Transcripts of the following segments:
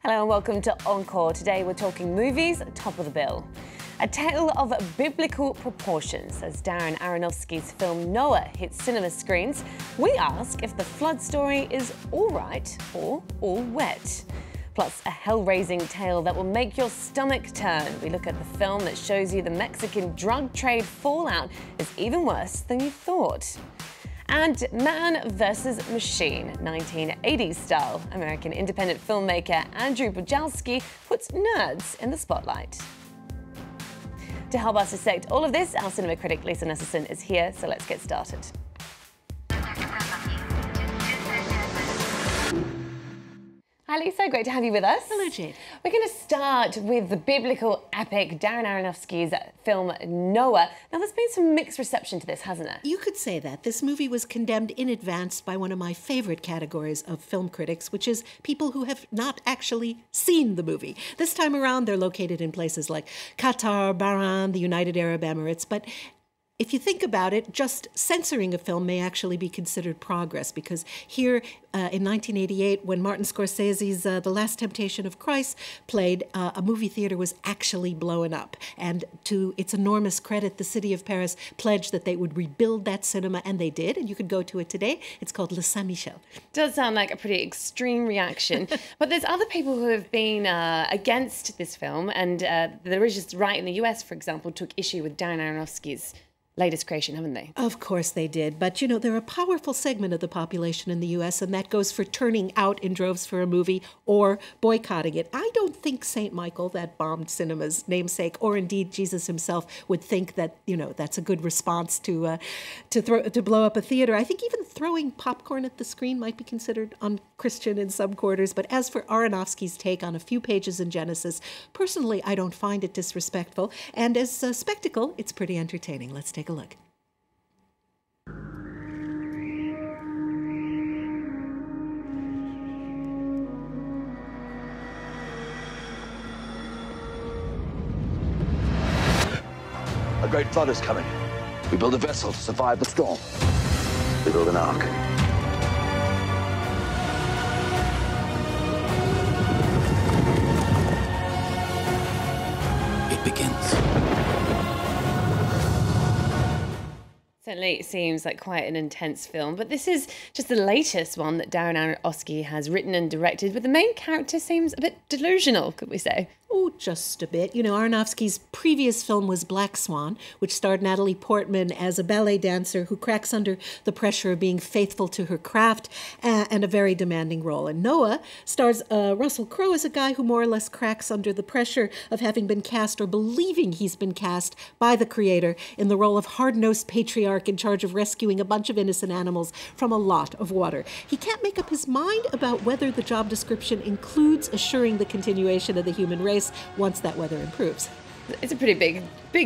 Hello and welcome to Encore. Today we're talking movies, top of the bill. A tale of biblical proportions. As Darren Aronofsky's film Noah hits cinema screens, we ask if the flood story is all right or all wet. Plus, a hell-raising tale that will make your stomach turn. We look at the film that shows you the Mexican drug trade fallout is even worse than you thought. And Man vs. Machine, 1980s style. American independent filmmaker Andrew Bujalski puts nerds in the spotlight. To help us dissect all of this, our cinema critic Lisa Nesselson is here, so let's get started. Hi Lisa, great to have you with us. Hello Jade. We're going to start with the biblical epic Darren Aronofsky's film Noah. Now there's been some mixed reception to this, hasn't there? You could say that. This movie was condemned in advance by one of my favorite categories of film critics, which is people who have not actually seen the movie. This time around, they're located in places like Qatar, Bahrain, the United Arab Emirates, but if you think about it, just censoring a film may actually be considered progress, because here in 1988, when Martin Scorsese's The Last Temptation of Christ played, a movie theater was actually blown up. And to its enormous credit, the city of Paris pledged that they would rebuild that cinema, and they did. And you could go to it today. It's called Le Saint-Michel. Does sound like a pretty extreme reaction. But there's other people who have been against this film, and the religious right in the US, for example, took issue with Darren Aronofsky's latest creation, haven't they? Of course they did. But, you know, they're a powerful segment of the population in the U.S., and that goes for turning out in droves for a movie or boycotting it. I don't think St. Michael, that bombed cinema's namesake, or indeed Jesus himself, would think that, you know, that's a good response to blow up a theater. I think even throwing popcorn at the screen might be considered unchristian in some quarters. But as for Aronofsky's take on a few pages in Genesis, personally, I don't find it disrespectful. And as a spectacle, it's pretty entertaining. Let's take a look. A great flood is coming. We build a vessel to survive the storm. We build an ark. It begins. Certainly it seems like quite an intense film, but this is just the latest one that Darren Aronofsky has written and directed, but the main character seems a bit delusional, could we say? Oh, just a bit. You know, Aronofsky's previous film was Black Swan, which starred Natalie Portman as a ballet dancer who cracks under the pressure of being faithful to her craft and a very demanding role. And Noah stars Russell Crowe as a guy who more or less cracks under the pressure of having been cast or believing he's been cast by the creator in the role of hard-nosed patriarch in charge of rescuing a bunch of innocent animals from a lot of water. He can't make up his mind about whether the job description includes assuring the continuation of the human race once that weather improves. It's a pretty big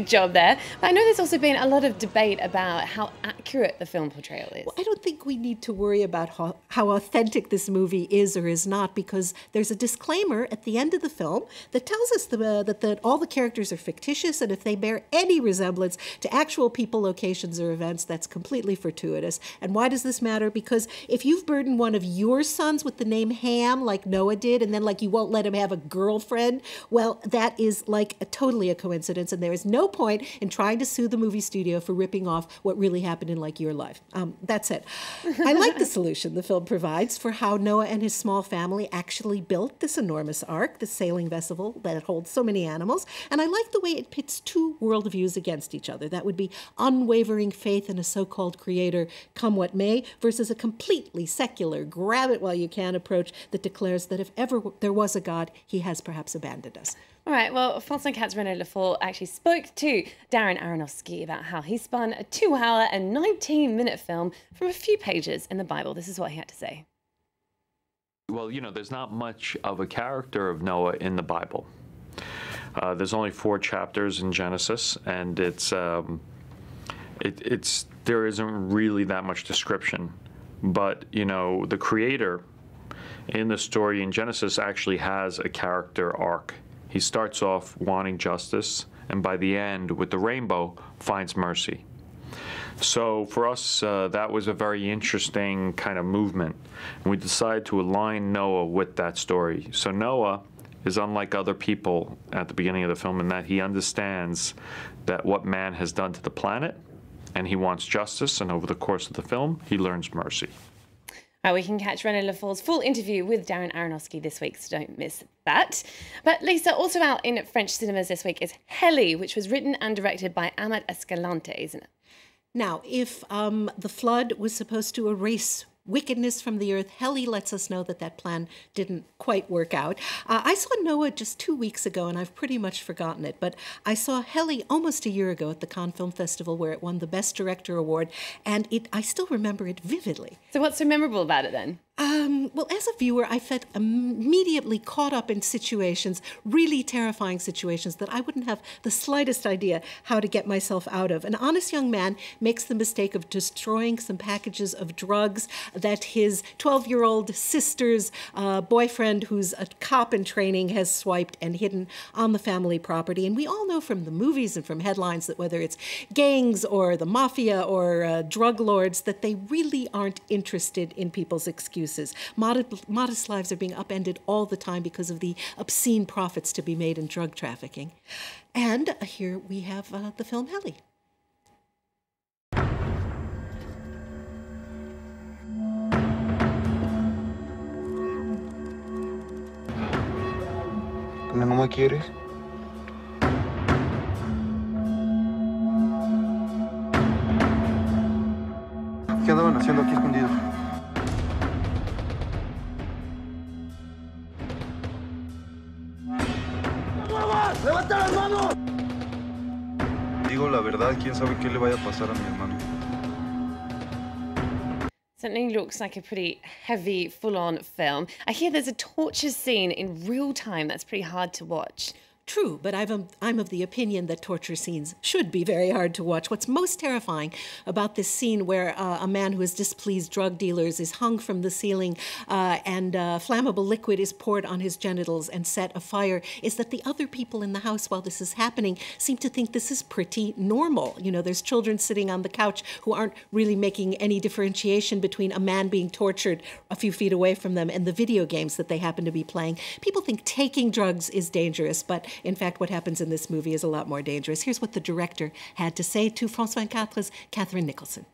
job there. But I know there's also been a lot of debate about how accurate the film portrayal is. Well, I don't think we need to worry about how authentic this movie is or is not, because there's a disclaimer at the end of the film that tells us that all the characters are fictitious, and if they bear any resemblance to actual people, locations, or events, that's completely fortuitous. And why does this matter? Because if you've burdened one of your sons with the name Ham, like Noah did, and then like you won't let him have a girlfriend, well, that is like totally a coincidence, and there is no point in trying to sue the movie studio for ripping off what really happened in like your life. That's it. I like the solution the film provides for how Noah and his small family actually built this enormous ark, this sailing vessel that holds so many animals, and I like the way it pits two worldviews against each other. That would be unwavering faith in a so-called creator, come what may, versus a completely secular, grab-it-while-you-can approach that declares that if ever there was a God, he has perhaps abandoned us. All right, well, Francois Katz Renaud Lefort actually spoke to Darren Aronofsky about how he spun a 2-hour and 19-minute film from a few pages in the Bible. This is what he had to say. Well, you know, there's not much of a character of Noah in the Bible. There's only 4 chapters in Genesis, and there isn't really that much description. But, you know, the creator in the story in Genesis actually has a character arc. He starts off wanting justice, and by the end, with the rainbow, finds mercy. So for us, that was a very interesting kind of movement. And we decided to align Noah with that story. So Noah is unlike other people at the beginning of the film in that he understands that what man has done to the planet, and he wants justice, and over the course of the film, he learns mercy. Right, we can catch René Lafort's full interview with Darren Aronofsky this week, so don't miss that. But Lisa, also out in French cinemas this week is Helly, which was written and directed by Amat Escalante, isn't it? Now, if the flood was supposed to erase wickedness from the earth, Helly lets us know that that plan didn't quite work out. I saw Noah just 2 weeks ago, and I've pretty much forgotten it, but I saw Helly almost a year ago at the Cannes Film Festival, where it won the Best Director Award, and I still remember it vividly. So what's so memorable about it then? Well, as a viewer, I felt immediately caught up in situations, really terrifying situations that I wouldn't have the slightest idea how to get myself out of. An honest young man makes the mistake of destroying some packages of drugs that his 12-year-old sister's boyfriend, who's a cop in training, has swiped and hidden on the family property. And we all know from the movies and from headlines that whether it's gangs or the mafia or drug lords, that they really aren't interested in people's excuses. Modest lives are being upended all the time because of the obscene profits to be made in drug trafficking. And here we have the film Helly. ¿No me quieres? ¿Qué andaban haciendo aquí escondidos? ¡Levanta las manos! Digo la verdad, quién sabe qué le vaya a pasar a mi hermano. Certainly looks like a pretty heavy, full-on film. I hear there's a torture scene in real time that's pretty hard to watch. True, but I'm of the opinion that torture scenes should be very hard to watch. What's most terrifying about this scene where a man who has displeased drug dealers is hung from the ceiling and flammable liquid is poured on his genitals and set afire is that the other people in the house while this is happening seem to think this is pretty normal. You know, there's children sitting on the couch who aren't really making any differentiation between a man being tortured a few feet away from them and the video games that they happen to be playing. People think taking drugs is dangerous, but in fact, what happens in this movie is a lot more dangerous. Here's what the director had to say to France 24's Catherine Nicholson.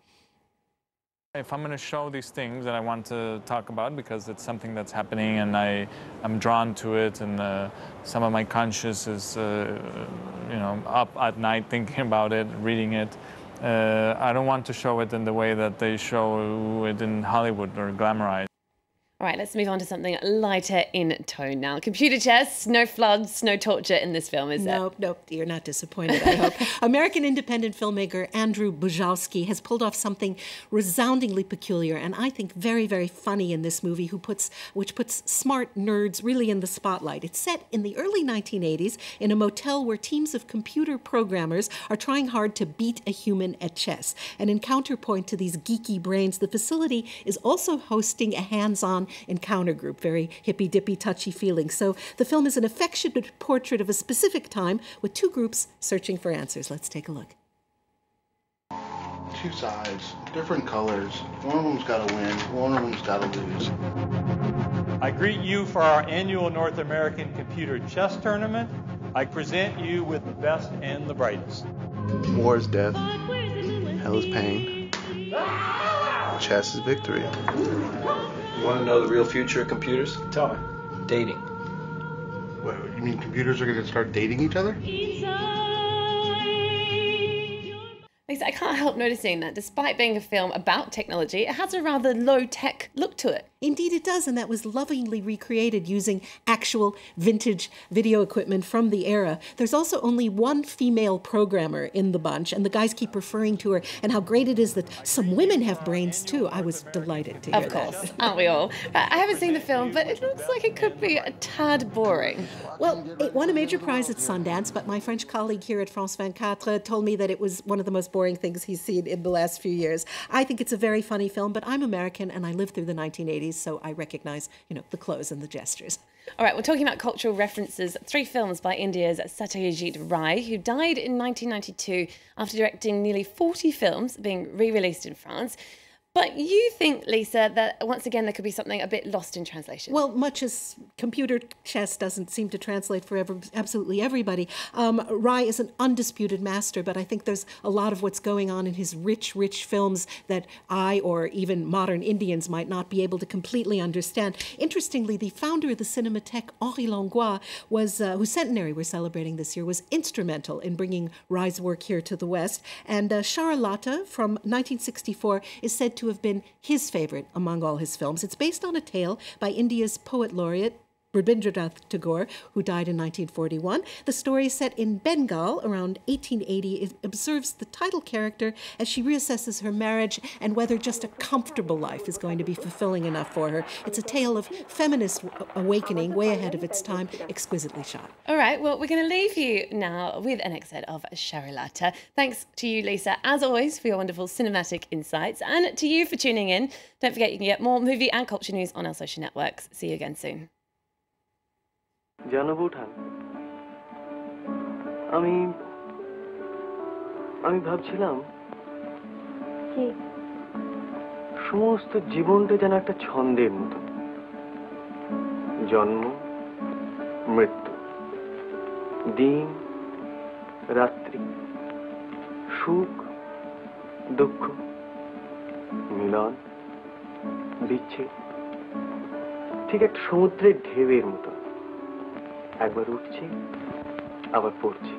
If I'm going to show these things that I want to talk about because it's something that's happening and I'm drawn to it and some of my conscience is, you know, up at night thinking about it, reading it, I don't want to show it in the way that they show it in Hollywood or glamorise. All right, let's move on to something lighter in tone now. Computer chess, no floods, no torture in this film, is it? Nope, you're not disappointed, I hope. American independent filmmaker Andrew Bujalski has pulled off something resoundingly peculiar and I think very, very funny in this movie, which puts smart nerds really in the spotlight. It's set in the early 1980s in a motel where teams of computer programmers are trying hard to beat a human at chess. And in counterpoint to these geeky brains, the facility is also hosting a hands-on encounter group, very hippy-dippy, touchy-feeling. So the film is an affectionate portrait of a specific time with two groups searching for answers. Let's take a look. Two sides, different colors. One of them's got to win, one of them's got to lose. I greet you for our annual North American Computer Chess Tournament. I present you with the best and the brightest. War is death. Hell is pain. Chess is victory. You want to know the real future of computers? Tell me. Dating. What, you mean computers are going to start dating each other? Lisa, I can't help noticing that despite being a film about technology, it has a rather low-tech look to it. Indeed it does, and that was lovingly recreated using actual vintage video equipment from the era. There's also only one female programmer in the bunch, and the guys keep referring to her and how great it is that some women have brains too. I was delighted to hear that. Of course, aren't we all? I haven't seen the film, but it looks like it could be a tad boring. Well, it won a major prize at Sundance, but my French colleague here at France 24 told me that it was one of the most boring things he's seen in the last few years. I think it's a very funny film, but I'm American and I lived through the 1980s. movies, so I recognize, the clothes and the gestures. All right, we're talking about cultural references. 3 films by India's Satyajit Ray, who died in 1992 after directing nearly 40 films being re-released in France. But you think, Lisa, that once again there could be something a bit lost in translation? Well, much as computer chess doesn't seem to translate for absolutely everybody, Rai is an undisputed master, but I think there's a lot of what's going on in his rich, rich films that I or even modern Indians might not be able to completely understand. Interestingly, the founder of the Cinémathèque, Henri Langlois, whose centenary we're celebrating this year, was instrumental in bringing Rai's work here to the West. And Charlotte from 1964 is said to have been his favorite among all his films. It's based on a tale by India's poet laureate Rabindranath Tagore, who died in 1941. The story is set in Bengal around 1880. It observes the title character as she reassesses her marriage and whether just a comfortable life is going to be fulfilling enough for her. It's a tale of feminist awakening, way ahead of its time, exquisitely shot. All right, well, we're going to leave you now with an excerpt of Charlotte. Thanks to you, Lisa, as always, for your wonderful cinematic insights, and to you for tuning in. Don't forget you can get more movie and culture news on our social networks. See you again soon. জানো বৌঠান, আমি ভাবছিলাম কি সমস্ত জীবনটা যেন একটা ছন্দের মতো, জন্ম মৃত্যু, দিন রাত্রি, সুখ দুঃখ, মিলন বিচ্ছেদ, ঠিক একটা সমুদ্রের ঢেউয়ের মতো, একবার উঠছি আবার পড়ছি।